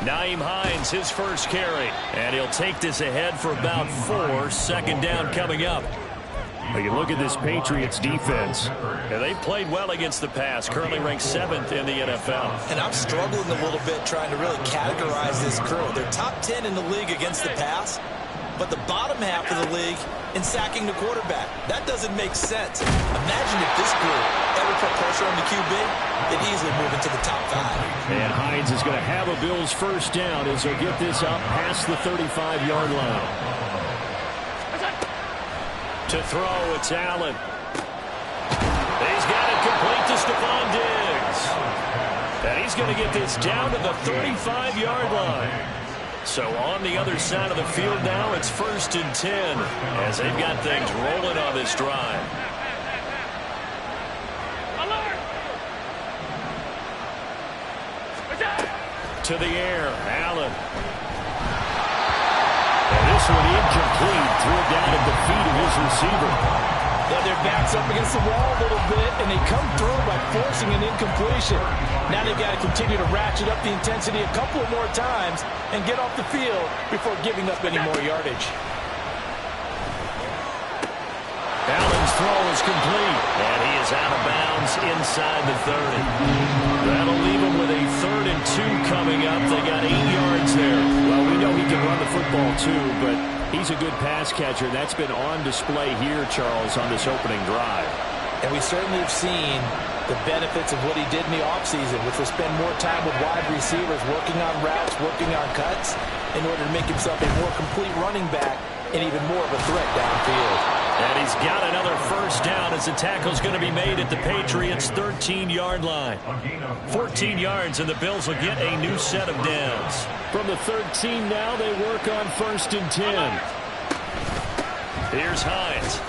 Nyheim Hines, his first carry. And he'll take this ahead for about 4. Second down coming up. You look at this Patriots defense. And they played well against the pass, currently ranked 7th in the NFL. And I'm struggling a little bit trying to really categorize this crew. They're top 10 in the league against the pass, but the bottom half of the league in sacking the quarterback. That doesn't make sense. Imagine if this group ever put pressure on the QB, they'd easily move into the top 5. And Hines is going to have a Bills first down as they'll get this up past the 35-yard line. To throw, it's Allen. He's got it complete to Stephon Diggs. And he's going to get this down to the 35-yard line. So on the other side of the field now, it's 1st and 10 as they've got things rolling on this drive. To the air, Allen. And this one incomplete. Threw it down at the feet of his receiver. Yeah, their back's up against the wall a little bit, and they come through by forcing an incompletion. Now they've got to continue to ratchet up the intensity a couple of more times and get off the field before giving up any more yardage. Allen's throw is complete, and he is out of bounds inside the 30. That'll leave him with a 3rd and 2 coming up. They got 8 yards there. Well, we know he can run the football too, but he's a good pass catcher. That's been on display here, Charles, on this opening drive. And we certainly have seen the benefits of what he did in the offseason, which was spend more time with wide receivers, working on routes, working on cuts, in order to make himself a more complete running back and even more of a threat downfield. And he's got another first down as the tackle's going to be made at the Patriots' 13-yard line. 14 yards, and the Bills will get a new set of downs. From the 13 now, they work on 1st and 10. Here's Hines.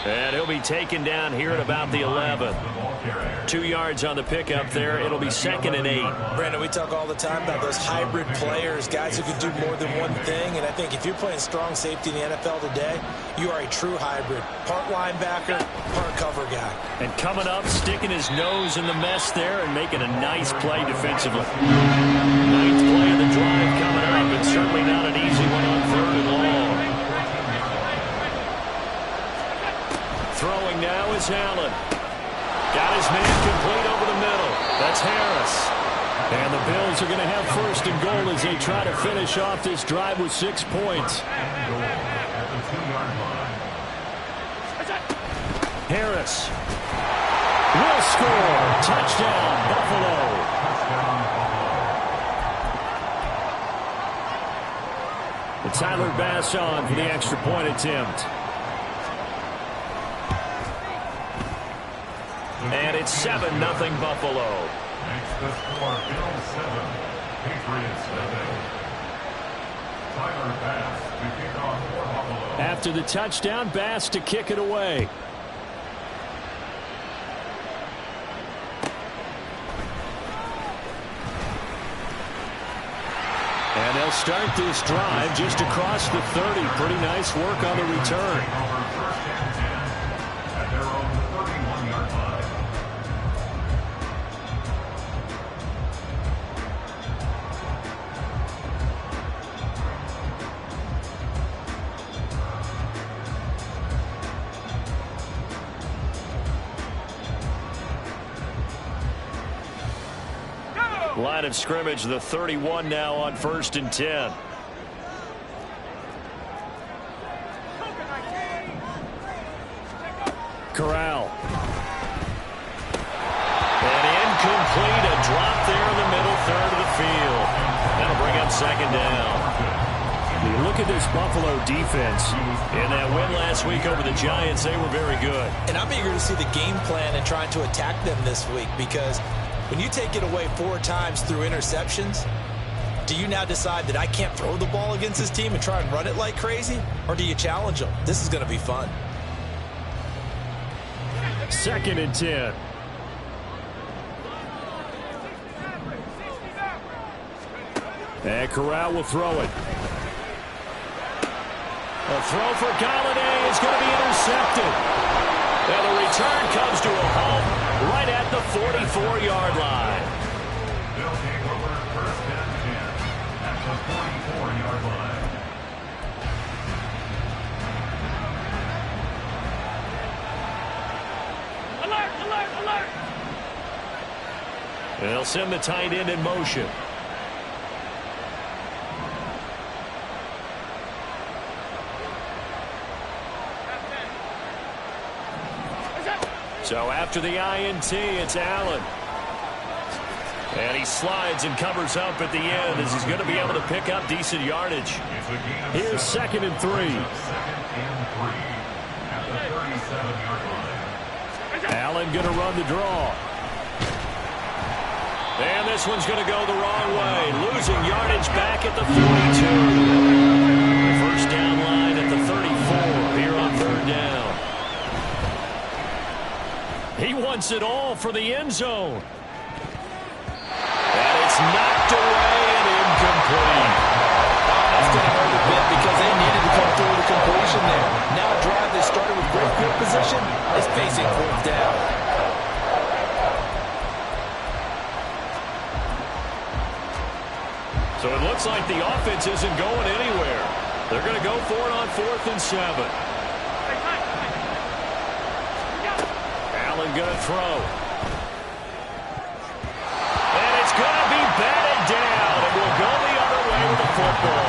And he'll be taken down here at about the 11. 2 yards on the pickup there. It'll be 2nd and 8. Brandon, we talk all the time about those hybrid players, guys who can do more than one thing. And I think if you're playing strong safety in the NFL today, you are a true hybrid. Part linebacker, part cover guy. And coming up, sticking his nose in the mess there and making a nice play defensively. 9th play of the drive coming up, and certainly not an easy one on 3rd and long. Throwing now is Allen. Got his man complete over the middle. That's Harris. And the Bills are going to have 1st and goal as they try to finish off this drive with 6 points. Harris will score. Touchdown, Buffalo. And Tyler Bass on for the extra point attempt. And it's 7-0 Buffalo. Makes the score Bills 7, Patriots 7. Tyler Bass to kick off for Buffalo. After the touchdown, Bass to kick it away. And they'll start this drive just across the 30. Pretty nice work on the return. At their own 31-yard line. Line of scrimmage, the 31 now on 1st and 10. Corral. And incomplete, a drop there in the middle 3rd of the field. That'll bring up 2nd down. You look at this Buffalo defense. In that win last week over the Giants, they were very good. And I'm eager to see the game plan and trying to attack them this week, because when you take it away 4 times through interceptions, do you now decide that I can't throw the ball against this team and try and run it like crazy? Or do you challenge them? This is going to be fun. 2nd and 10. And Corral will throw it. A throw for Galladay is going to be intercepted. And the return comes to a halt right at the 44-yard line. They'll take over 1st the 44-yard line. Alert, alert, alert! They'll send the tight end in motion. So after the INT, it's Allen. And he slides and covers up at the end as he's going to be able to pick up decent yardage. Here's 2nd and 3. 2nd and 3 at the 37-yard line. Allen going to run the draw. And this one's going to go the wrong way. Losing yardage back at the 42. The first down line at the 34 here on 3rd down. He wants it all for the end zone. And it's knocked away and incomplete. That's going to hurt a bit because they needed to come through with a completion there. Now a drive that started with great field position is facing 4th down. So it looks like the offense isn't going anywhere. They're going to go for it on 4th and 7. Allen going to throw. And it's going to be batted down. And we'll go the other way with the football.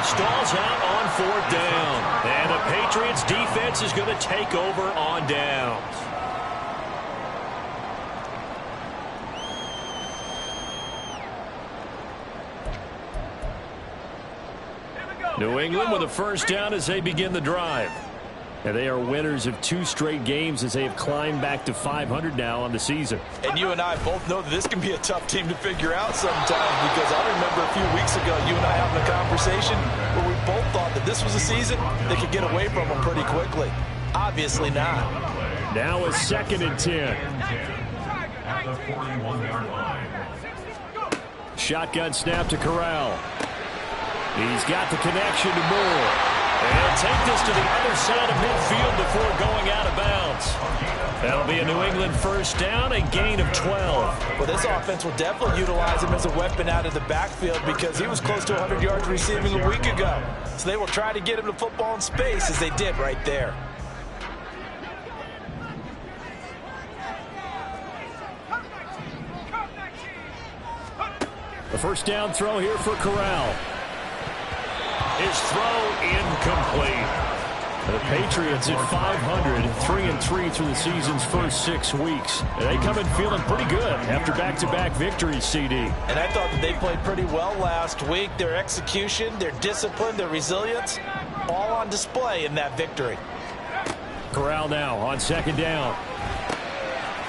Stalls out on 4th down. And the Patriots defense is going to take over on downs. New England with a first down as they begin the drive. And they are winners of 2 straight games as they have climbed back to 500 now on the season. And you and I both know that this can be a tough team to figure out sometimes, because I remember a few weeks ago you and I having a conversation where we both thought that this was a season they could get away from them pretty quickly. Obviously not. Now a 2nd and 10. At the 41-yard line. Shotgun snap to Corral. He's got the connection to Moore. And take this to the other side of midfield before going out of bounds. That'll be a New England first down, a gain of 12. Well, this offense will definitely utilize him as a weapon out of the backfield because he was close to 100 yards receiving a week ago. So they will try to get him the football in space as they did right there. A first down throw here for Corral. His throw incomplete. The Patriots at 500, 3-3 through the season's first 6 weeks. And they come in feeling pretty good after back-to-back victories, CD. And I thought that they played pretty well last week. Their execution, their discipline, their resilience, all on display in that victory. Corral now on 2nd down.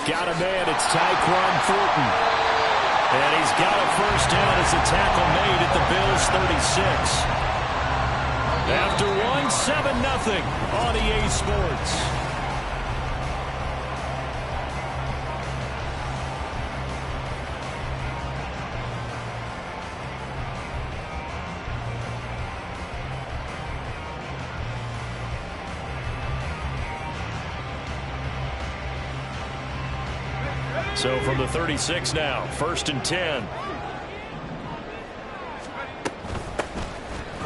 Got a man, it's Tyquan Thornton. And he's got a first down as the tackle made at the Bills' 36. After 1-7-0 on EA Sports. So from the 36 now, 1st and 10.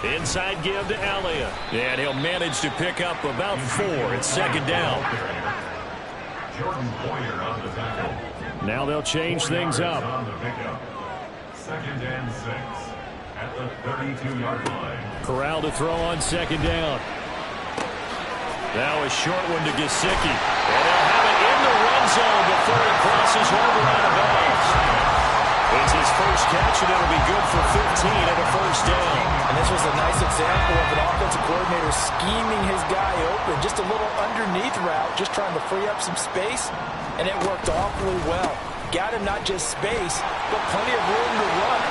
Inside give to Elliott. And he'll manage to pick up about 4 at 2nd down. Jordan Poyer on the tackle. Now they'll change things up. On the pickup. 2nd and 6 at the 32-yard line. Corral to throw on 2nd down. Now a short one to Gesicki. And they'll have it in the red zone before it crosses over out of bounds. It's his first catch, and it'll be good for 15 and a first down. And this was a nice example of an offensive coordinator scheming his guy open. Just a little underneath route, just trying to free up some space, and it worked awfully well. Got him not just space, but plenty of room to run.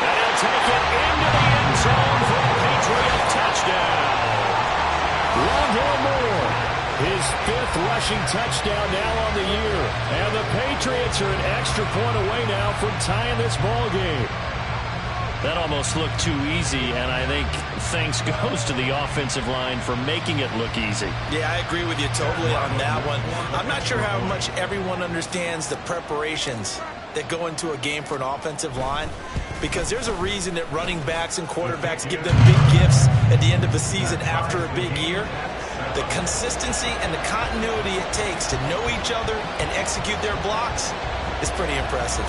And he'll take it into the end zone for a Patriot touchdown. Rondale Moore, his 5th rushing touchdown now on the year. And the Patriots are an extra point away now from tying this ball game. That almost looked too easy, and I think thanks goes to the offensive line for making it look easy. Yeah, I agree with you totally on that one. I'm not sure how much everyone understands the preparations that go into a game for an offensive line, because there's a reason that running backs and quarterbacks give them big gifts at the end of the season after a big year. The consistency and the continuity it takes to know each other and execute their blocks is pretty impressive.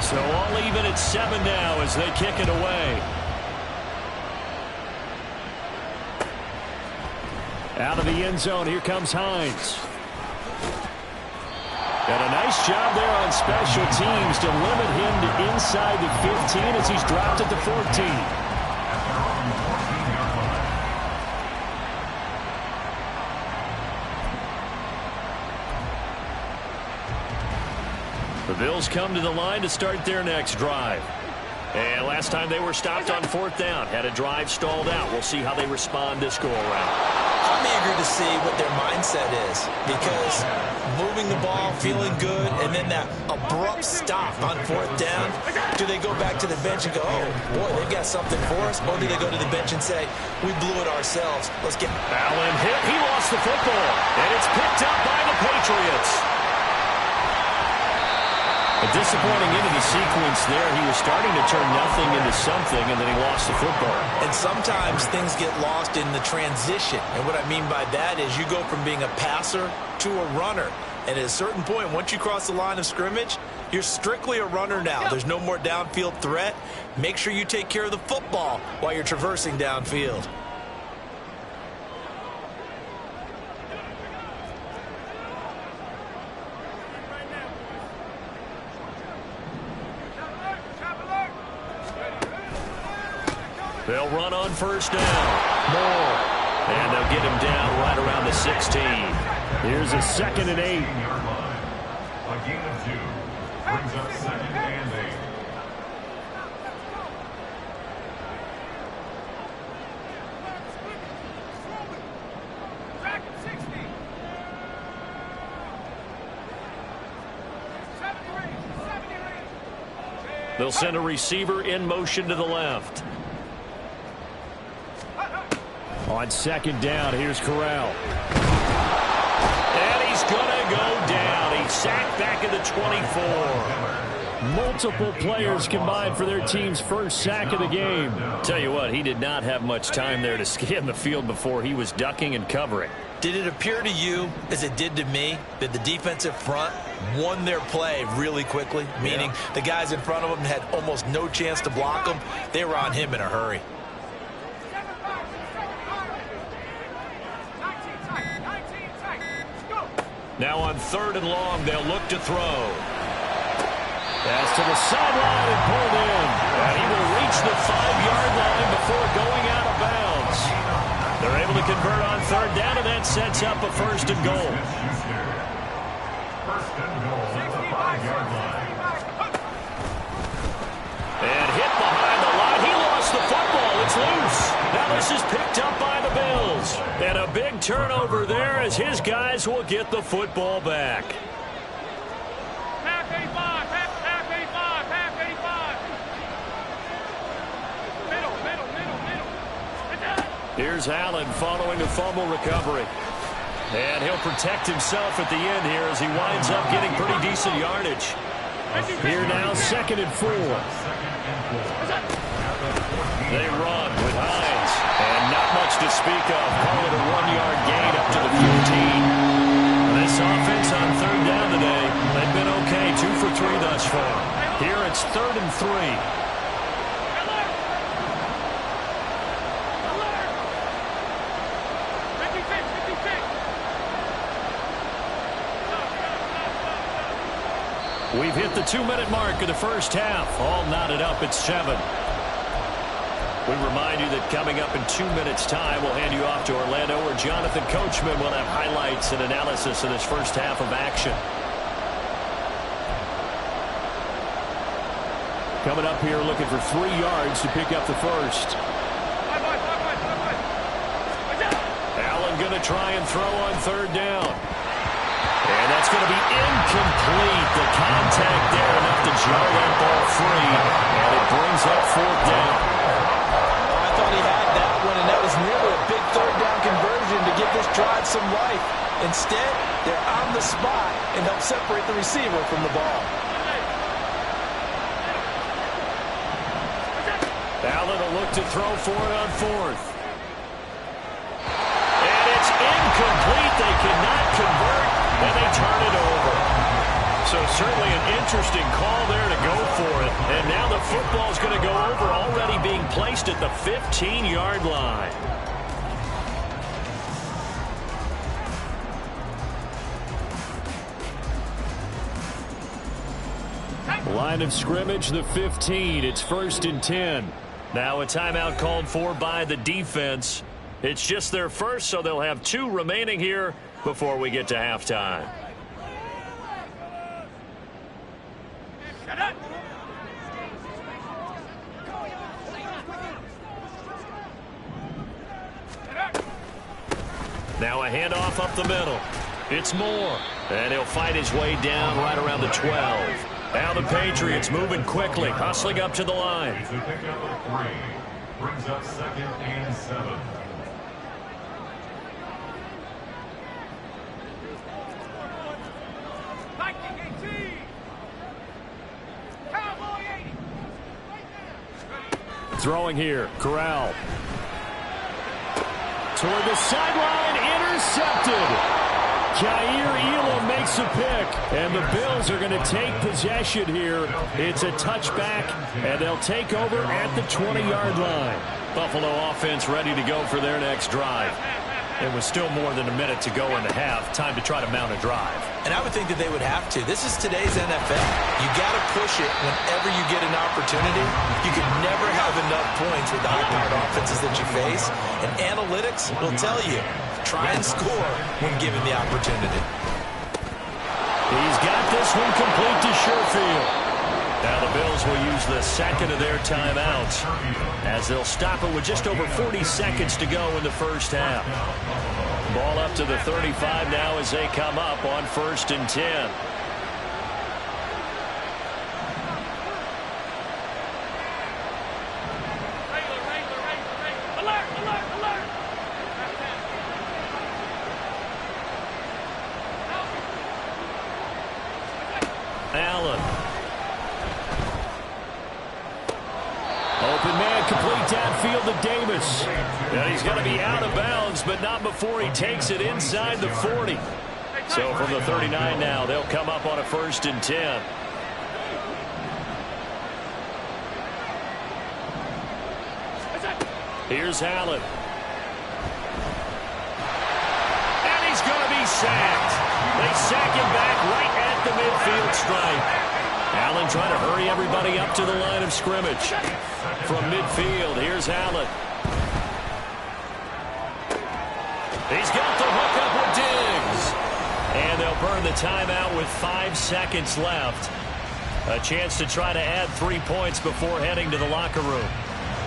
So all even at 7 now as they kick it away. Out of the end zone, here comes Hines. And a nice job there on special teams to limit him to inside the 15 as he's dropped at the 14. The Bills come to the line to start their next drive. And last time they were stopped on 4th down, had a drive stalled out. We'll see how they respond this go-around. I'm eager to see what their mindset is, because moving the ball, feeling good, and then that abrupt stop on 4th down, do they go back to the bench and go, oh, boy, they've got something for us, or do they go to the bench and say, we blew it ourselves, let's get... Allen hit, he lost the football, and it's picked up by the Patriots. A disappointing end of the sequence there. He was starting to turn nothing into something, and then he lost the football. And sometimes things get lost in the transition. And what I mean by that is you go from being a passer to a runner. And at a certain point, once you cross the line of scrimmage, you're strictly a runner now. There's no more downfield threat. Make sure you take care of the football while you're traversing downfield. They'll run on 1st down. Moore. And they'll get him down right around the 16. Here's a 2nd and 8. A gain of 2 brings up 2nd and 8. They'll send a receiver in motion to the left. On 2nd down, here's Corral. And he's going to go down. He's sacked back at the 24. Multiple players combined for their team's first sack of the game. Tell you what, he did not have much time there to scan the field before he was ducking and covering. Did it appear to you, as it did to me, that the defensive front won their play really quickly? Meaning the guys in front of them had almost no chance to block them. They were on him in a hurry. Now on 3rd and long, they'll look to throw. Pass to the sideline and pulled in. And he will reach the 5-yard line before going out of bounds. They're able to convert on 3rd down, and that sets up a 1st and goal. 1st and goal at the 5-yard line. And hit behind the line. He lost the football. It's loose. Now this is picked up by the Bills. And a big turnover there as his guys will get the football back. Half 85, half 85, half 85. Middle. Here's Allen following a fumble recovery. And he'll protect himself at the end here as he winds up getting pretty decent yardage. Here now, 2nd and 4. They run with Hines. And not much to speak of. Call it a 1-yard gain up to the 15. This offense on 3rd down today, they've been okay. 2 for 3 thus far. Here it's 3rd and 3. We've hit the 2-minute mark of the first half. All knotted up at 7. We remind you that coming up in 2 minutes' time, we'll hand you off to Orlando, where Jonathan Coachman will have highlights and analysis of this first half of action. Coming up here looking for 3 yards to pick up the first. Allen going to try and throw on 3rd down. And that's going to be incomplete. The contact there enough to jar that ball free. And it brings up 4th down. I thought he had that one, and that was nearly a big 3rd down conversion to give this drive some life. Instead, they're on the spot and help separate the receiver from the ball. Allen will look to throw for it on 4th. And it's incomplete. They cannot convert, and they turn it over. So certainly an interesting call there to go for it. And now the football's going to go over, already being placed at the 15-yard line. Line of scrimmage, the 15. It's 1st and 10. Now a timeout called for by the defense. It's just their first, so they'll have 2 remaining here before we get to halftime. Now a handoff up the middle. It's Moore. And he'll fight his way down right around the 12. Now the Patriots moving quickly, hustling up to the line. It's a pickup of 3. Brings up 2nd and 7. Throwing here, Corral. Toward the sideline, intercepted. Kaiir Elam makes a pick, and the Bills are going to take possession here. It's a touchback, and they'll take over at the 20-yard line. Buffalo offense ready to go for their next drive. It was still more than a minute to go in the half. Time to try to mount a drive. And I would think that they would have to. This is today's NFL. You got to push it whenever you get an opportunity. You can never have enough points with the high-powered offenses that you face. And analytics will tell you, try and score when given the opportunity. He's got this one complete to Sherfield. Now the Bills will use the second of their timeouts as they'll stop it with just over 40 seconds to go in the first half. Ball up to the 35 now as they come up on 1st and 10. Allen. Open man, complete downfield to Davis. And he's going to be out of bounds, but not before he takes it inside the 40. So from the 39 now, they'll come up on a 1st and 10. Here's Allen. And he's going to be sacked. They sack him back right at the midfield stripe. Allen trying to hurry everybody up to the line of scrimmage. From midfield, here's Allen. He's got the hook up with Diggs. And they'll burn the timeout with 5 seconds left. A chance to try to add 3 points before heading to the locker room.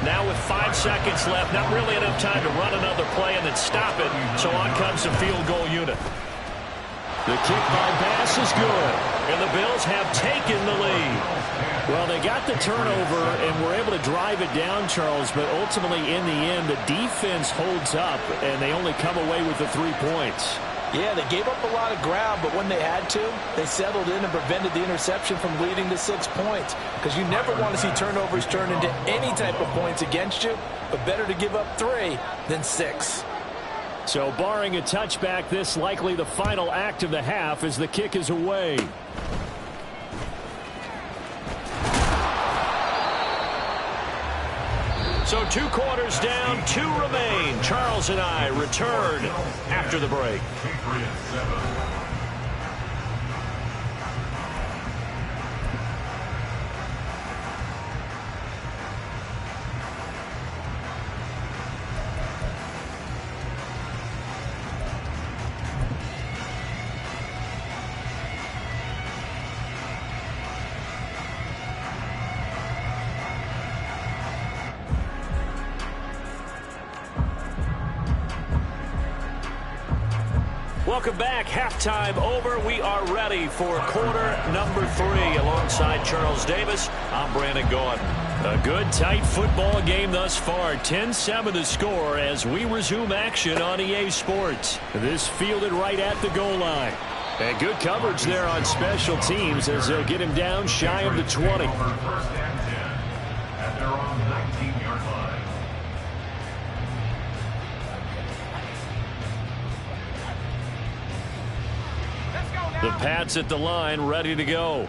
Now with 5 seconds left, not really enough time to run another play and then stop it. So on comes the field goal unit. The kick by Bass is good, and the Bills have taken the lead. Well, they got the turnover and were able to drive it down, Charles, but ultimately in the end, the defense holds up, and they only come away with the 3 points. Yeah, they gave up a lot of ground, but when they had to, they settled in and prevented the interception from leading to 6 points. Because you never want to see turnovers turn into any type of points against you, but better to give up 3 than 6. So barring a touchback, this likely the final act of the half as the kick is away. So 2 quarters down, 2 remain. Charles and I return after the break. Welcome back. Halftime over. We are ready for quarter number 3. Alongside Charles Davis, I'm Brandon Gaudin. A good, tight football game thus far. 10-7 the score as we resume action on EA Sports. This fielded right at the goal line. And good coverage there on special teams as they'll get him down shy of the 20. First and 10 at their own 19-yard line. The Pats at the line, ready to go.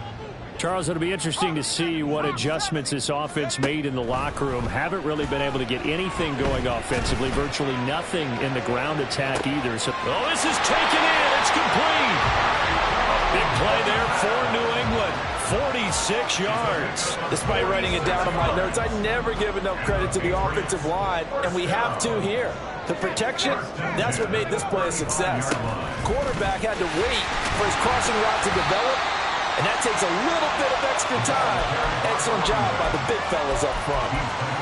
Charles, it'll be interesting to see what adjustments this offense made in the locker room. Haven't really been able to get anything going offensively. Virtually nothing in the ground attack either. So, this is taken in. It's complete. A big play there for New England. 46 yards. Despite writing it down on my notes, I never give enough credit to the offensive line, and we have to here. The protection, that's what made this play a success. Quarterback had to wait for his crossing route to develop, and that takes a little bit of extra time. Excellent job by the big fellas up front.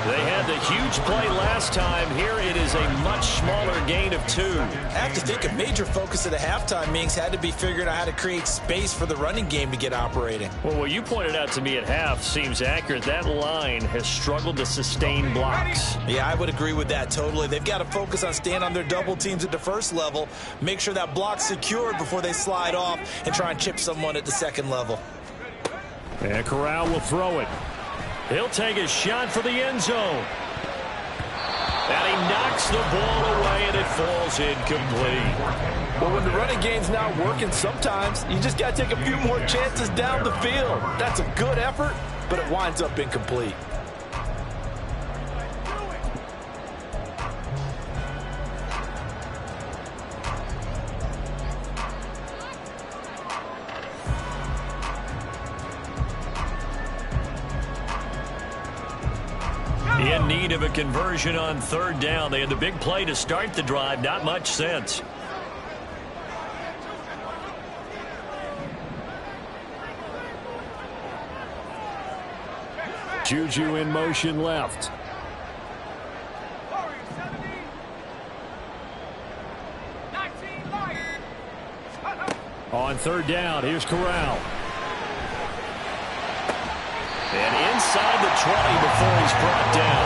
They had the huge play last time. Here it is a much smaller gain of 2. I have to think a major focus at a halftime meetings had to be figuring out how to create space for the running game to get operating. Well, what you pointed out to me at half seems accurate. That line has struggled to sustain blocks. Yeah, I would agree with that totally. They've got to focus on staying on their double teams at the first level, make sure that block's secured before they slide off and try and chip someone at the second level. And Corral will throw it. He'll take a shot for the end zone. And he knocks the ball away, and it falls incomplete. Well, when the running game's not working, sometimes you just got to take a few more chances down the field. That's a good effort, but it winds up incomplete. In need of a conversion on 3rd down. They had the big play to start the drive. Not much sense. Juju in motion left. On 3rd down, here's Corral. And inside the 20 before he's brought down.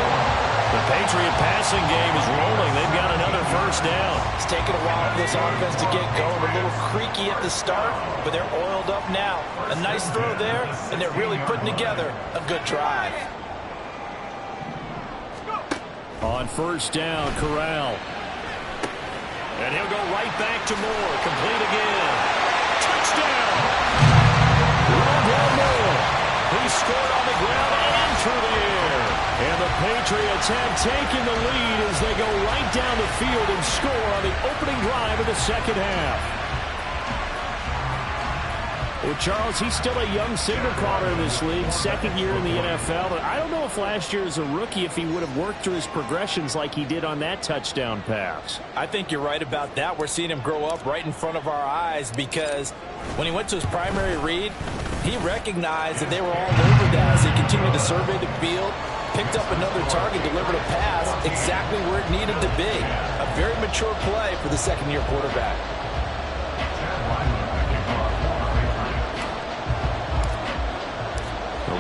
The Patriot passing game is rolling. They've got another 1st down. It's taken a while for this offense to get going. A little creaky at the start, but they're oiled up now. A nice throw there, and they're really putting together a good drive. On 1st down, Corral. And he'll go right back to Moore. Complete again. Touchdown! Rondale Moore. He scored on the ground and through the air. And the Patriots have taken the lead as they go right down the field and score on the opening drive of the 2nd half. Well, Charles, he's still a young signal caller in this league, 2nd year in the NFL. But I don't know if last year as a rookie if he would have worked through his progressions like he did on that touchdown pass. I think you're right about that. We're seeing him grow up right in front of our eyes because when he went to his primary read, he recognized that they were all over that as he continued to survey the field, picked up another target, delivered a pass exactly where it needed to be. A very mature play for the 2nd-year quarterback.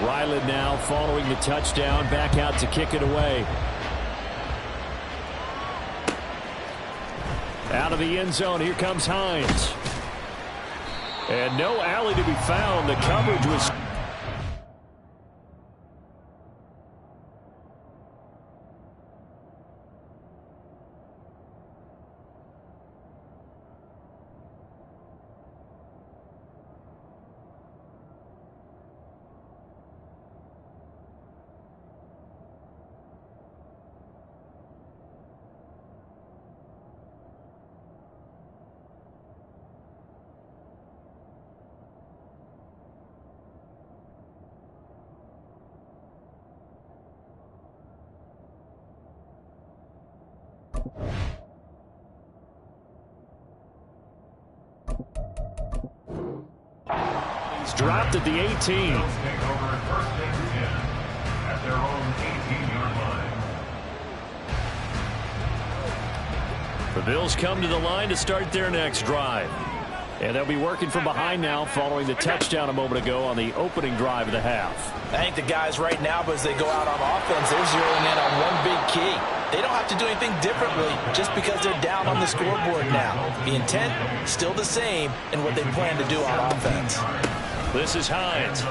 Ryland now following the touchdown, back out to kick it away. Out of the end zone, here comes Hines. And no alley to be found. The coverage was... He's dropped at the 18. Take over 1st and 10 at their own 18-yard line. For Bills come to the line to start their next drive. And they'll be working from behind now following the touchdown a moment ago on the opening drive of the half. I think the guys right now, as they go out on offense, they're zeroing in on one big key. They don't have to do anything differently just because they're down on the scoreboard now. The intent, still the same in what they plan to do on offense. This is Hines.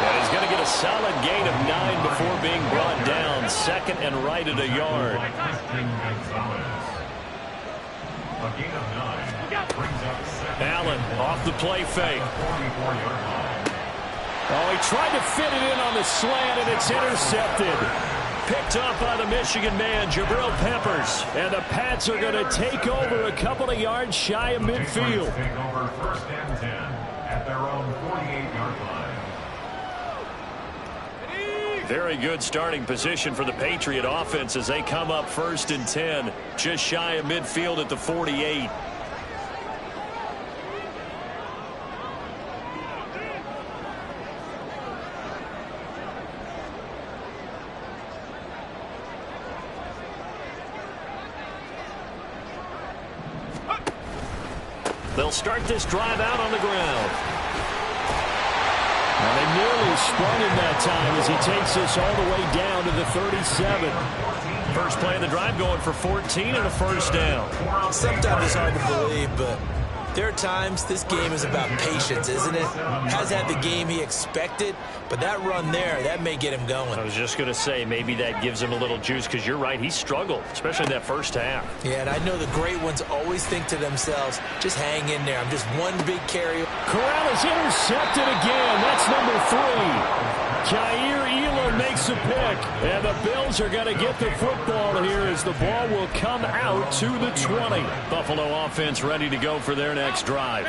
And he's going to get a solid gain of 9 before being brought down. Second and right at a yard. A gain of 9 brings up second. Allen off the play fake. Oh, he tried to fit it in on the slant, and it's intercepted. Picked up by the Michigan man, Jabril Peppers. And the Pats are going to take over a couple of yards shy of midfield. Take over first and 10 at their own 48-yard line. Very good starting position for the Patriot offense as they come up first and 10, just shy of midfield at the 48. They'll start this drive out on the ground. And they nearly spun him that time as he takes us all the way down to the 37. First play of the drive going for 14 and a first down. Sometimes it's hard to believe, but there are times this game is about patience, isn't it? Has had the game he expected, but that run there, that may get him going. I was just going to say, maybe that gives him a little juice, because you're right, he struggled, especially in that first half. Yeah, and I know the great ones always think to themselves, just hang in there. I'm just one big carry. Corral is intercepted again. That's number 3. Kaiir Elam makes a pick, and the Bills are going to get the football here as the ball will come out to the 20. Buffalo offense ready to go for their next drive.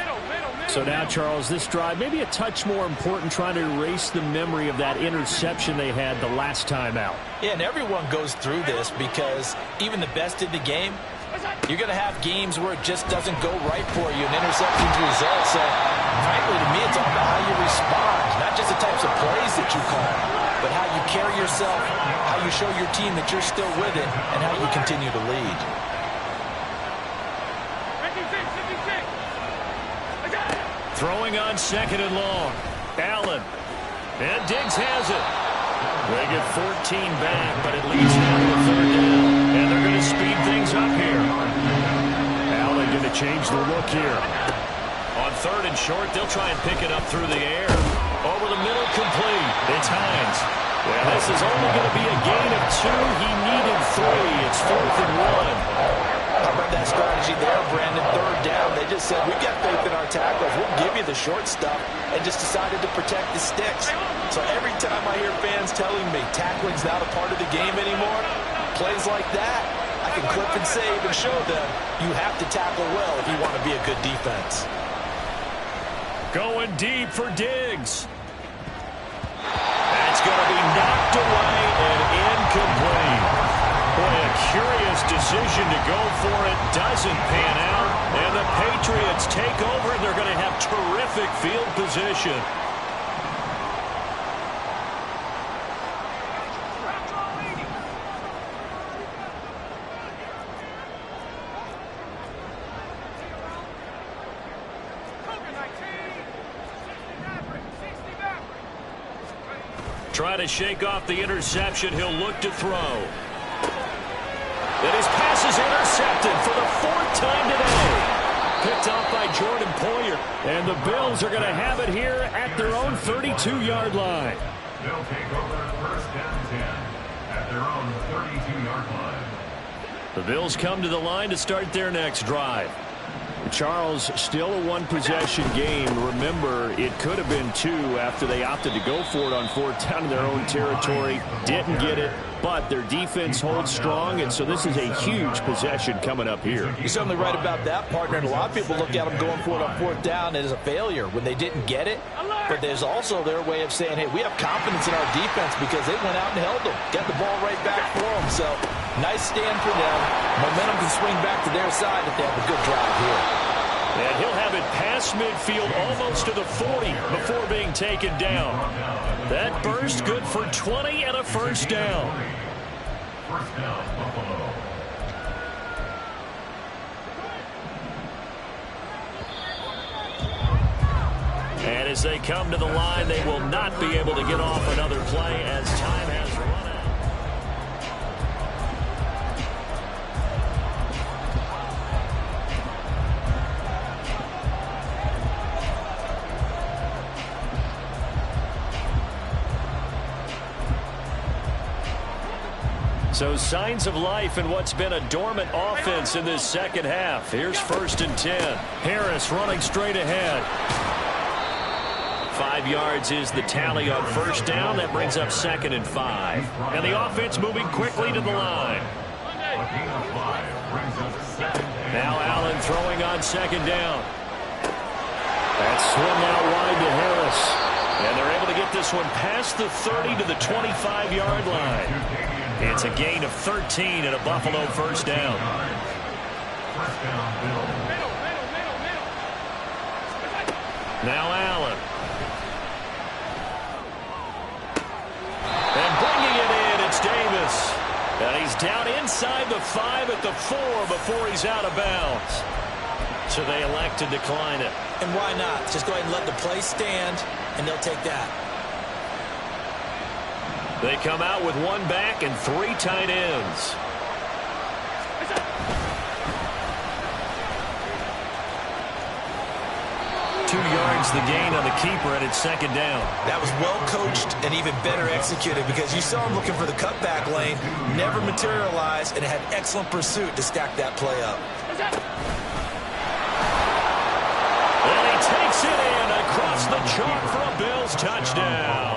So now, Charles, this drive maybe a touch more important, trying to erase the memory of that interception they had the last time out. Yeah, and everyone goes through this because even the best in the game, you're going to have games where it just doesn't go right for you, and interceptions result. So, frankly, to me, it's all about how you respond, not just the types of plays that you call, but how you carry yourself, how you show your team that you're still with it, and how you continue to lead. 56. Throwing on second and long. Allen. And Diggs has it. They get 14 back, but it leads now to the third down. And they're going to speed things up here. Allen going to change the look here. On third and short, they'll try and pick it up through the air. Over the middle, complete. It's Hines. Well, this is only going to be a gain of 2. He needed 3. It's 4th and 1. How about that strategy there, Brandon? Third down, they just said, we've got faith in our tackles. We'll give you the short stuff, and just decided to protect the sticks. So every time I hear fans telling me tackling's not a part of the game anymore, plays like that, I can clip and save and show them you have to tackle well if you want to be a good defense. Going deep for Diggs. That's going to be knocked away and incomplete. Boy, a curious decision to go for it. Doesn't pan out. And the Patriots take over. They're going to have terrific field position. Try to shake off the interception. He'll look to throw. And his pass is intercepted for the 4th time today. Picked off by Jordan Poyer. And the Bills are going to have it here at their own 32-yard line. They'll take over first and 10 at their own 32-yard line. The Bills come to the line to start their next drive. Charles, still a one-possession game. Remember, it could have been 2 after they opted to go for it on 4th down in their own territory. Didn't get it, but their defense holds strong, and so this is a huge possession coming up here. You're certainly right about that, partner. And a lot of people look at them going for it on 4th down as a failure when they didn't get it. But there's also their way of saying, hey, we have confidence in our defense because they went out and held them. Got the ball right back for them. So, nice stand for them. Momentum can swing back to their side if they have a good drive here. And he'll have it past midfield almost to the 40 before being taken down. That burst good for 20 and a first down. First down, Buffalo. And as they come to the line, they will not be able to get off another play as time has run out. So signs of life in what's been a dormant offense in this second half. Here's 1st and 10. Harris running straight ahead. 5 yards is the tally on 1st down. That brings up 2nd and 5. And the offense moving quickly to the line. Now Allen throwing on 2nd down. That's swung out wide to Harris. And they're able to get this one past the 30 to the 25-yard line. It's a gain of 13 and a Buffalo 1st down. Now Allen. And bringing it in, it's Davis. And he's down inside the 5 at the 4 before he's out of bounds. So they elect to decline it. And why not? Just go ahead and let the play stand, and they'll take that. They come out with 1 back and 3 tight ends. Two yards the gain on the keeper, and it's 2nd down. That was well coached and even better executed because you saw him looking for the cutback lane, never materialized, and had excellent pursuit to stack that play up. And he takes it in across the chalk for a Bills touchdown.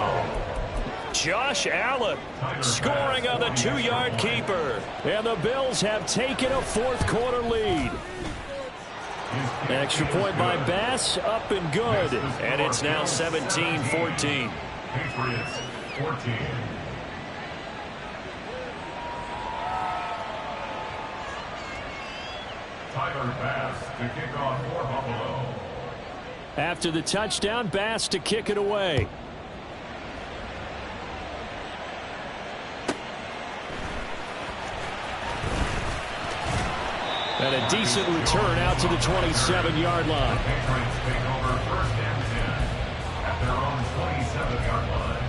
Josh Allen scoring on the 2-yard keeper. And the Bills have taken a 4th quarter lead. Extra point by Bass, up and good. And it's now 17-14. Patriots 14. Tyler Bass to kick off for Buffalo. After the touchdown, Bass to kick it away. And a decent return out to the 27-yard line. The Patriots take over 1st and 10 at their own 27-yard line.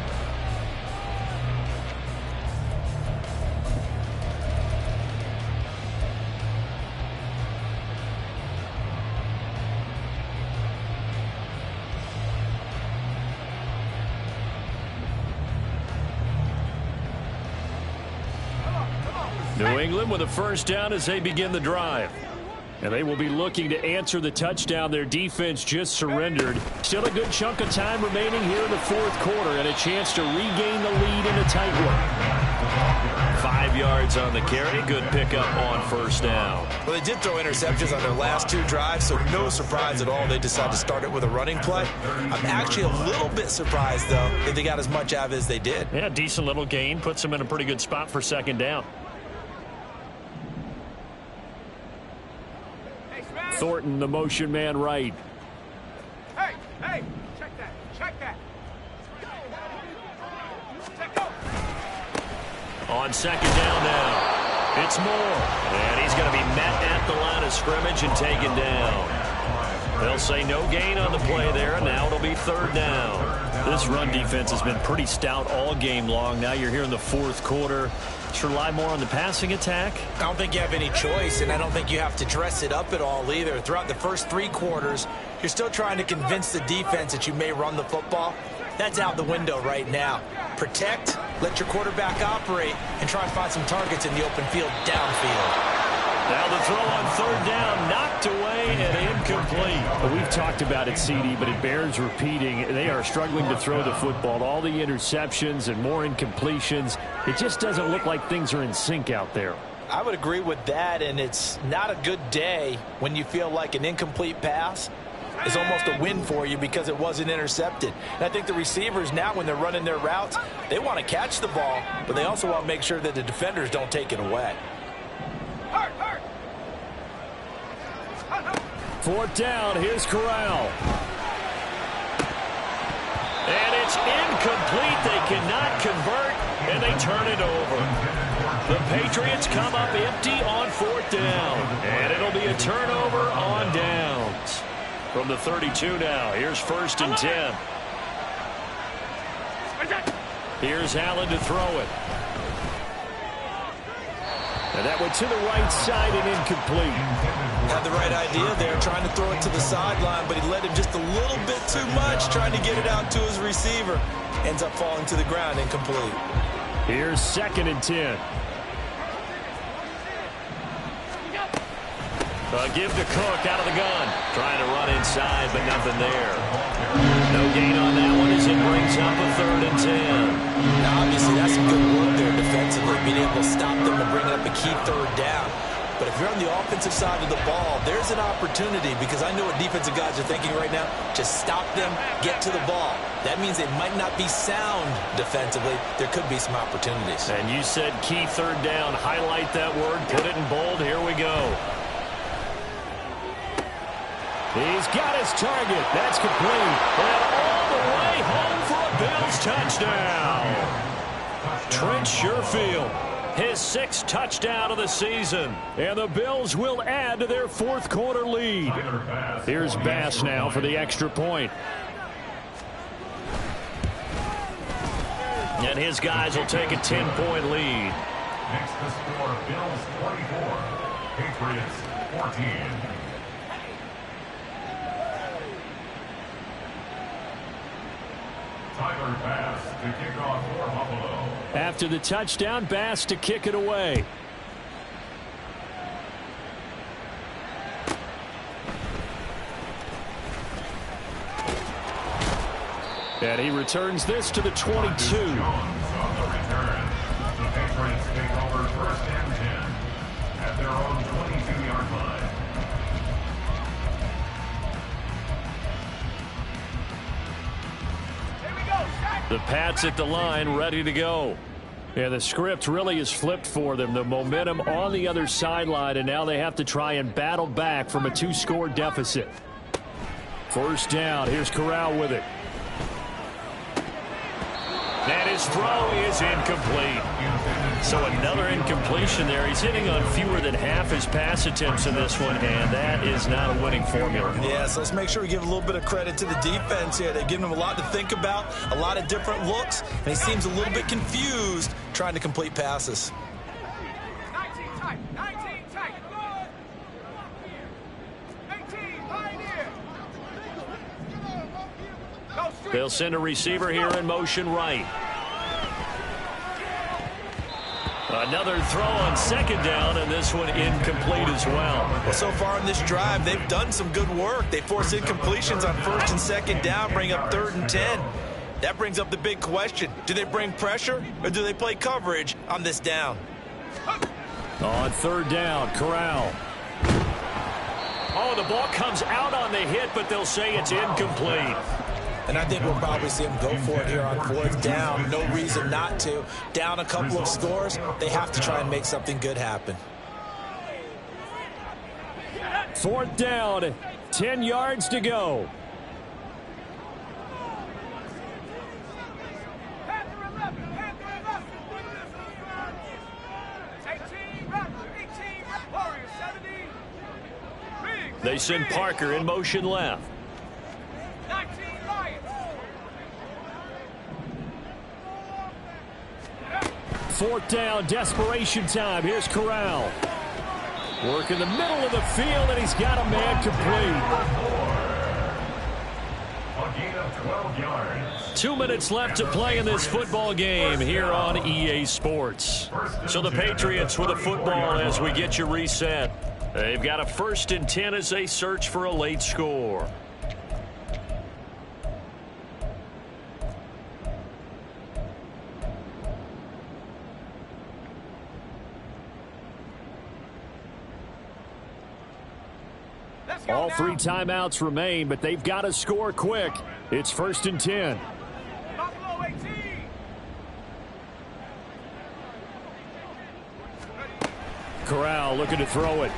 New England with a 1st down as they begin the drive. And they will be looking to answer the touchdown their defense just surrendered. Still a good chunk of time remaining here in the 4th quarter and a chance to regain the lead in a tight one. 5 yards on the carry. Good pickup on 1st down. Well, they did throw interceptions on their last 2 drives, so no surprise at all they decided to start it with a running play. I'm actually a little bit surprised, though, that they got as much out of it as they did. Yeah, decent little gain. Puts them in a pretty good spot for 2nd down. Thornton, the motion man right. Hey, hey, check that, check that. Check go. On 2nd down now. It's Moore. And he's going to be met at the line of scrimmage and taken down. They'll say no gain on the play there, and now it'll be 3rd down. This run defense has been pretty stout all game long. Now you're here in the 4th quarter. Should rely more on the passing attack? I don't think you have any choice, and I don't think you have to dress it up at all either. Throughout the first 3 quarters, you're still trying to convince the defense that you may run the football. That's out the window right now. Protect, let your quarterback operate, and try and find some targets in the open field downfield. Now the throw on 3rd down, knocked away and incomplete. We've talked about it, CD, but it bears repeating. They are struggling to throw the football. All the interceptions and more incompletions. It just doesn't look like things are in sync out there. I would agree with that, and it's not a good day when you feel like an incomplete pass is almost a win for you because it wasn't intercepted. And I think the receivers now, when they're running their routes, they want to catch the ball, but they also want to make sure that the defenders don't take it away. 4th down, here's Corral. And it's incomplete. They cannot convert, and they turn it over. The Patriots come up empty on 4th down, and it'll be a turnover on downs. From the 32 now, here's 1st and 10. Here's Allen to throw it. And that went to the right side and incomplete. Had the right idea there, trying to throw it to the sideline, but he led him just a little bit too much, trying to get it out to his receiver. Ends up falling to the ground, incomplete. Here's 2nd and 10. Give to Cook out of the gun. Trying to run inside, but nothing there. No gain on that one as it brings up a 3rd and 10. Now, obviously, that's some good work there defensively, being able to stop them and bring up a key 3rd down. But if you're on the offensive side of the ball, there's an opportunity, because I know what defensive guys are thinking right now. Just stop them, get to the ball. That means they might not be sound defensively. There could be some opportunities. And you said key 3rd down. Highlight that word. Put it in bold. Here we go. He's got his target. That's complete. And all the way home for a Bills touchdown. Trent Sherfield, his 6th touchdown of the season. And the Bills will add to their 4th quarter lead. Here's Bass now for the extra point. And his guys will take a 10-point lead. Next to score, Bills 24, Patriots 14. Tyler Bass to kick off for Buffalo. After the touchdown, Bass to kick it away. And he returns this to the 22. Jones on the return. The Patriots take over 1st and 10 at their own 22-yard line. The Pats at the line, ready to go. And the script really is flipped for them. The momentum on the other sideline, and now they have to try and battle back from a 2-score deficit. 1st down. Here's Corral with it. And his throw is incomplete. So another incompletion there. He's hitting on fewer than half his pass attempts in this one, and that is not a winning formula. Yeah, so let's make sure we give a little bit of credit to the defense here. They've given him a lot to think about, a lot of different looks, and he seems a little bit confused trying to complete passes. 19 tight, 19 tight. 18, pioneer. Go straight. They'll send a receiver here in motion right. Another throw on 2nd down, and this one incomplete as well. Well, so far in this drive, they've done some good work. They force incompletions on 1st and 2nd down, bring up 3rd and 10. That brings up the big question. Do they bring pressure, or do they play coverage on this down? On 3rd down, Corral. Oh, the ball comes out on the hit, but they'll say it's incomplete. And I think we'll probably see them go for it here on 4th down. No reason not to. Down a couple of scores, they have to try and make something good happen. 4th down, 10 yards to go. Panther 11, Panther 11. 18, run, 18, Warriors 70. They send Parker in motion left. 19, Lions. 4th down, desperation time. Here's Corral. Work in the middle of the field, and he's got a man complete. A gain of 12 yards. 2 minutes left to play in this football game here on EA Sports. So the Patriots with a football as we get you reset. They've got a 1st and 10 as they search for a late score. All 3 timeouts remain, but they've got to score quick. It's 1st and 10. Buffalo 18. Corral looking to throw it.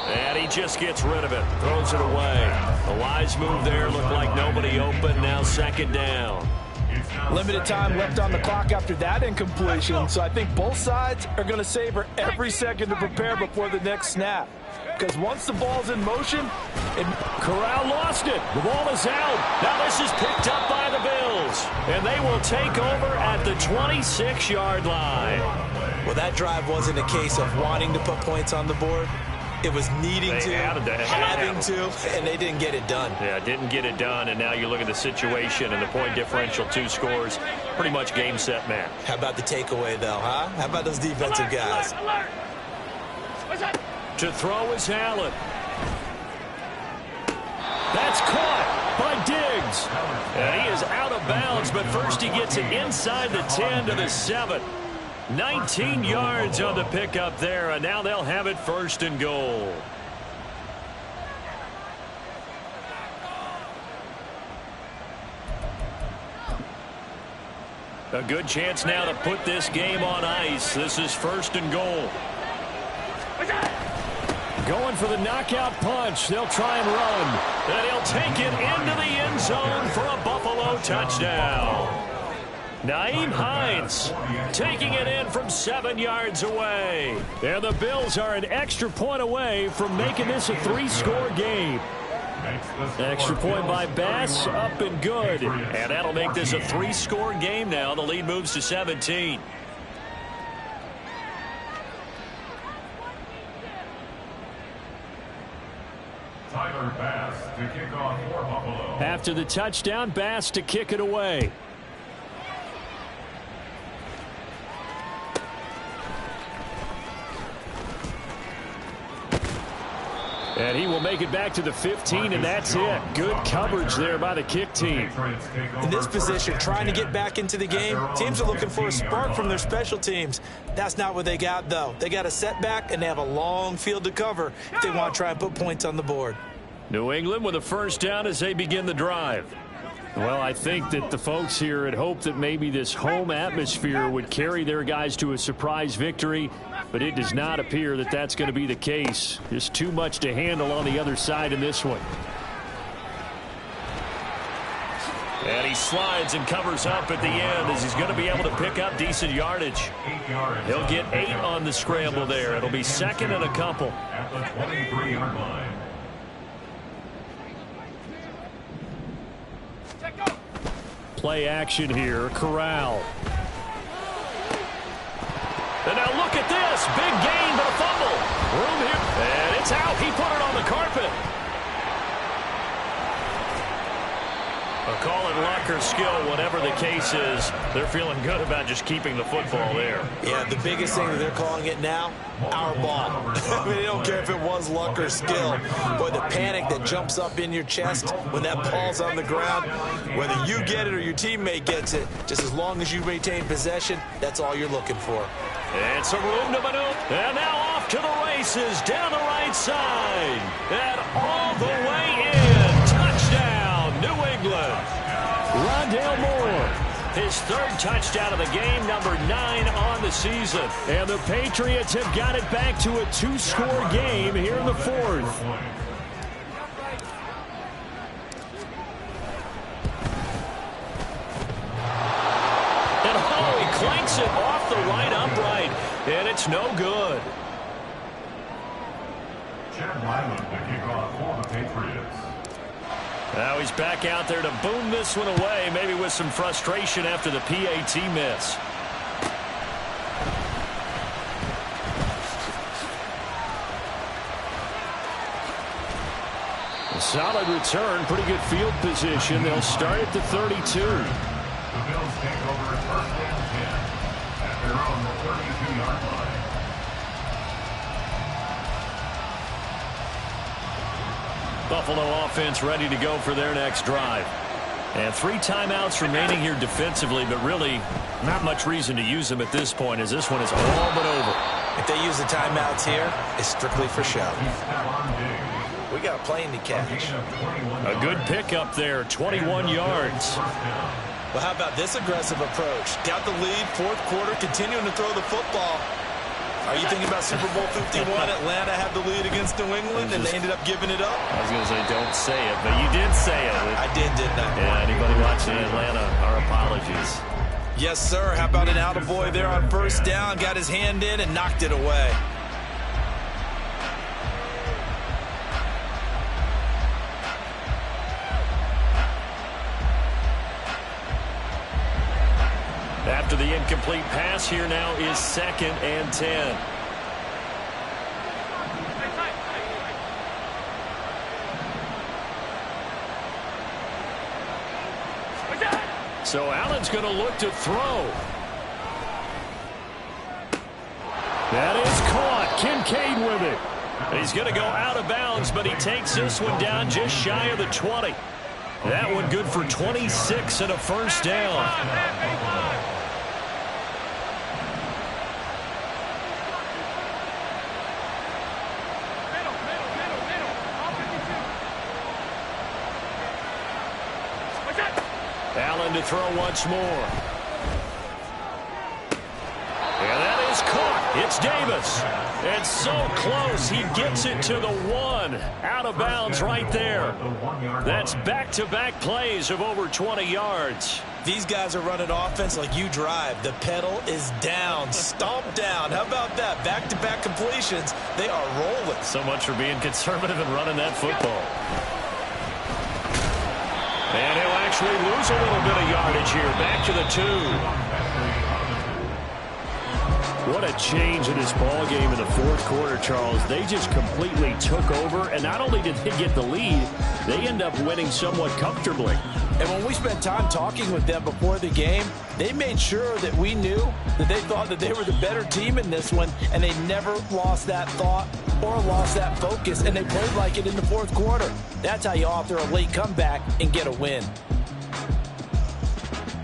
And he just gets rid of it. Throws it away. A wise move there. Looked like nobody open. Now 2nd down. Limited time left on the clock after that incompletion, so I think both sides are going to savor every second to prepare before the next snap. Because once the ball's in motion, Corral lost it. The ball is out. Now this is picked up by the Bills. And they will take over at the 26-yard line. Well, that drive wasn't a case of wanting to put points on the board. It was needing to, having to, and they didn't get it done. Yeah, didn't get it done, and now you look at the situation and the point differential, 2 scores, pretty much game, set, match. How about the takeaway, though, huh? How about those defensive guys? To throw is Allen. That's caught by Diggs. And he is out of bounds, but first he gets it inside the 10 to the 7. 19 yards on the pickup there, and now they'll have it 1st and goal. A good chance now to put this game on ice. This is 1st and goal. Going for the knockout punch. They'll try and run. And he'll take it into the end zone for a Buffalo touchdown. Nyheim Hines taking it in from 7 yards away. And the Bills are an extra point away from making this a 3-score game. Extra point by Bass, up and good. And that'll make this a 3-score game now. The lead moves to 17. Tyler Bass to kick off for Buffalo. After the touchdown, Bass to kick it away. And he will make it back to the 15, and that's it. Good coverage there by the kick team. In this position, trying to get back into the game, teams are looking for a spark from their special teams. That's not what they got, though. They got a setback, and they have a long field to cover if they want to try and put points on the board. New England with a 1st down as they begin the drive. Well, I think that the folks here had hoped that maybe this home atmosphere would carry their guys to a surprise victory, but it does not appear that that's going to be the case. Just too much to handle on the other side in this one. And he slides and covers up at the end as he's going to be able to pick up decent yardage. He'll get 8 on the scramble there. It'll be 2nd and a couple. At the 23-yard line. Play action here. Corral. And now look at this. Big gain, but a fumble. Room here. And it's out. He put it on the carpet. Call it luck or skill, whatever the case is. They're feeling good about just keeping the football there. Yeah, the biggest thing that they're calling it now, our ball. I mean, they don't care if it was luck or skill. Boy, the panic that jumps up in your chest when that ball's on the ground, whether you get it or your teammate gets it, just as long as you retain possession, that's all you're looking for. It's a room to maneuver. And now off to the races down the right side. And all the way in. Touchdown, New England. Rondale Moore, his 3rd touchdown of the game, number 9 on the season. And the Patriots have got it back to a 2-score game here in the 4th. And he clanks it off the right upright, and it's no good. Chad Ryland to kick off for the Patriots. Now he's back out there to boom this one away, maybe with some frustration after the PAT miss. A solid return, pretty good field position. They'll start at the 32. The Bills take over at 1st and 10 at their own 32-yard line. Buffalo offense ready to go for their next drive. And 3 timeouts remaining here defensively, but really not much reason to use them at this point as this one is all but over. If they use the timeouts here, it's strictly for show. We got a plane to catch. A good pickup there, 21 yards. Well, how about this aggressive approach? Got the lead, 4th quarter, continuing to throw the football. Are you thinking about Super Bowl 51? Atlanta had the lead against New England, and they ended up giving it up? I was going to say don't say it, but you did say it. I did, didn't I? Yeah, anybody watching Atlanta, our apologies. Yes, sir. How about an attaboy there on first down? Got his hand in and knocked it away. After the incomplete pass, here now is 2nd and 10. So Allen's going to look to throw. That is caught. Kincaid with it. He's going to go out of bounds, but he takes this one down just shy of the 20. That one good for 26 and a first down. Allen to throw once more. And that is caught. It's Davis. It's so close. He gets it to the 1. Out of bounds right there. That's back-to-back plays of over 20 yards. These guys are running offense like you drive. The pedal is down, stomped down. How about that? Back-to-back completions. They are rolling. So much for being conservative and running that football. And he'll actually lose a little bit of yardage here. Back to the 2. What a change in this ball game in the fourth quarter, Charles. They just completely took over, and not only did they get the lead, they end up winning somewhat comfortably. And when we spent time talking with them before the game, they made sure that we knew that they thought that they were the better team in this one, and they never lost that thought or lost that focus, and they played like it in the fourth quarter. That's how you author a late comeback and get a win.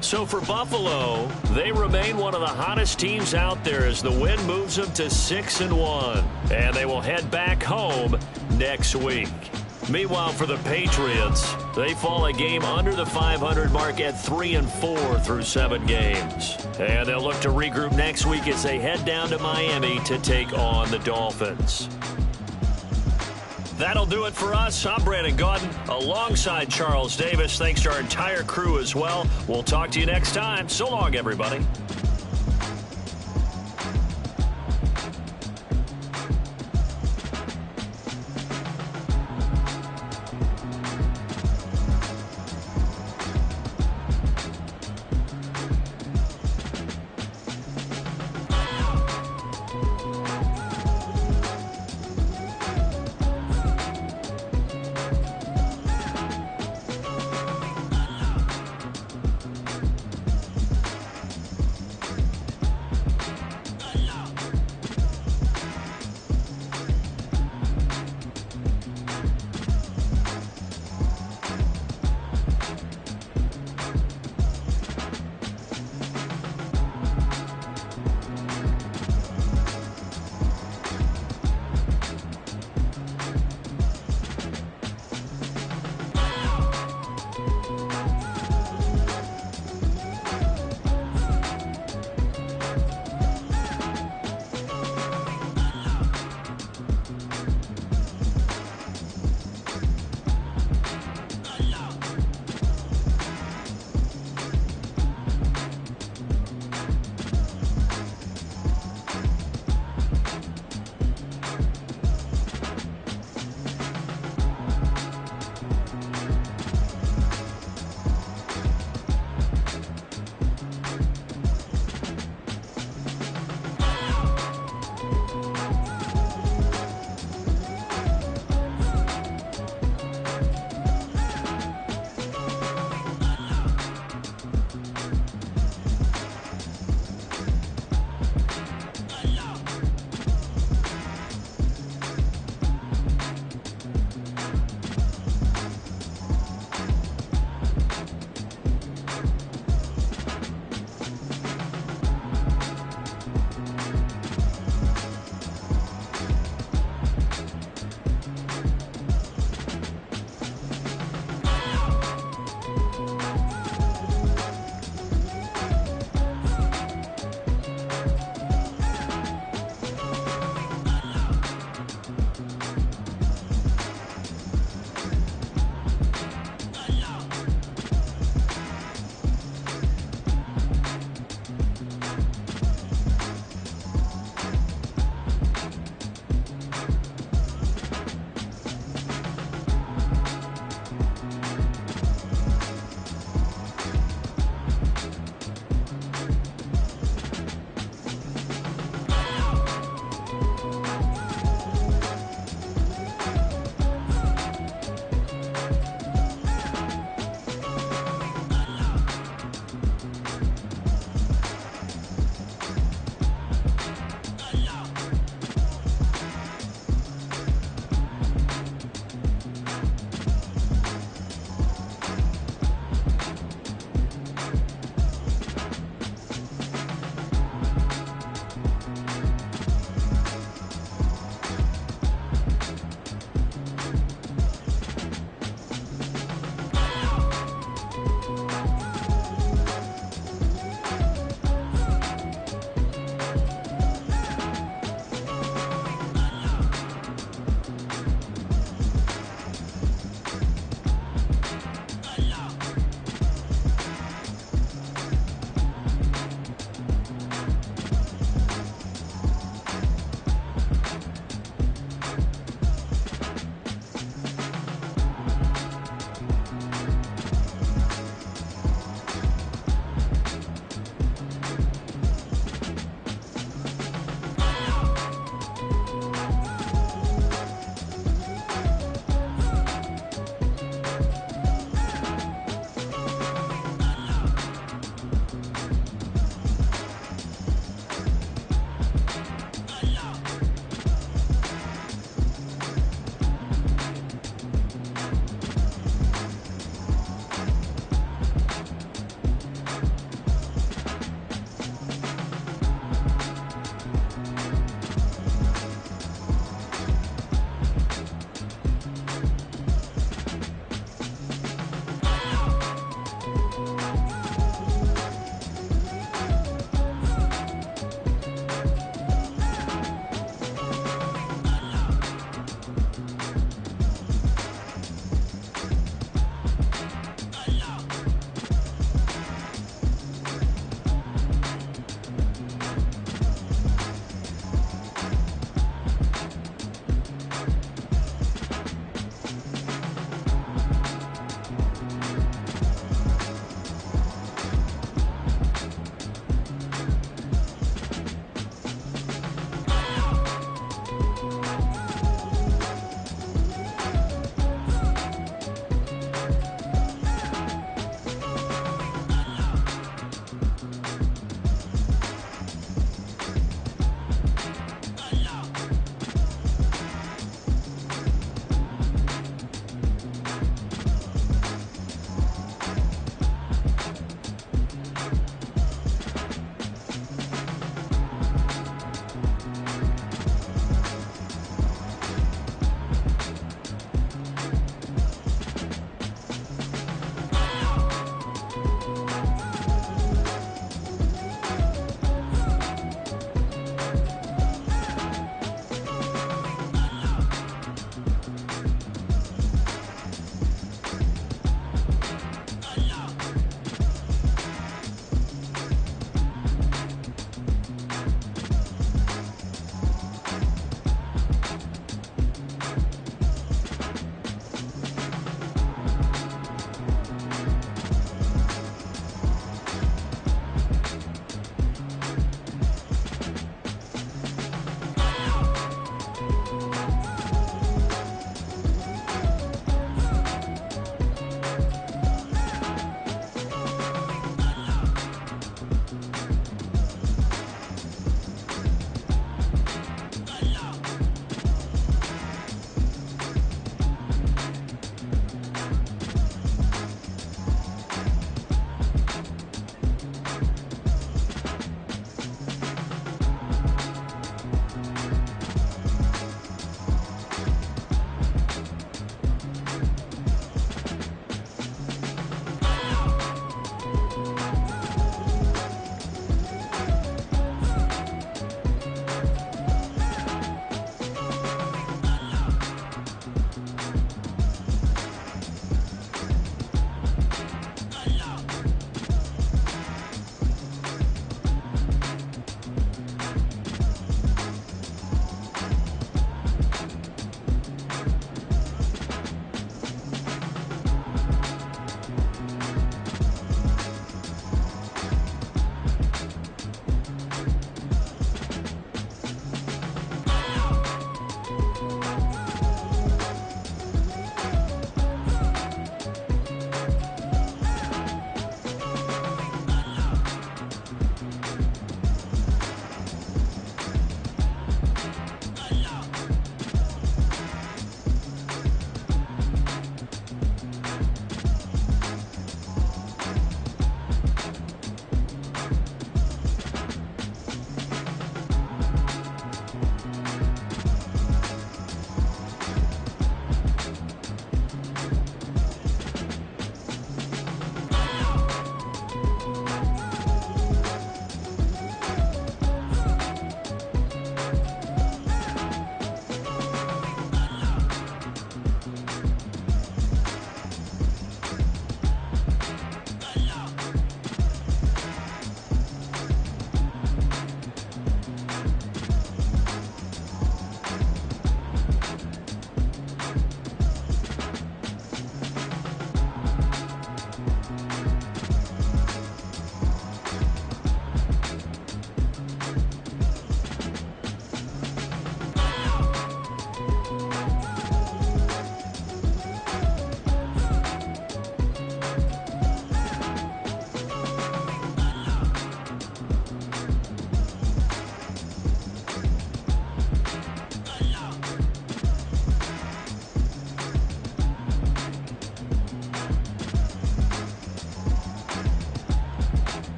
So for Buffalo, they remain one of the hottest teams out there as the win moves them to 6-1. And they will head back home next week. Meanwhile, for the Patriots, they fall a game under the 500 mark at 3-4 through 7 games. And they'll look to regroup next week as they head down to Miami to take on the Dolphins. That'll do it for us. I'm Brandon Gaudin alongside Charles Davis. Thanks to our entire crew as well. We'll talk to you next time. So long, everybody.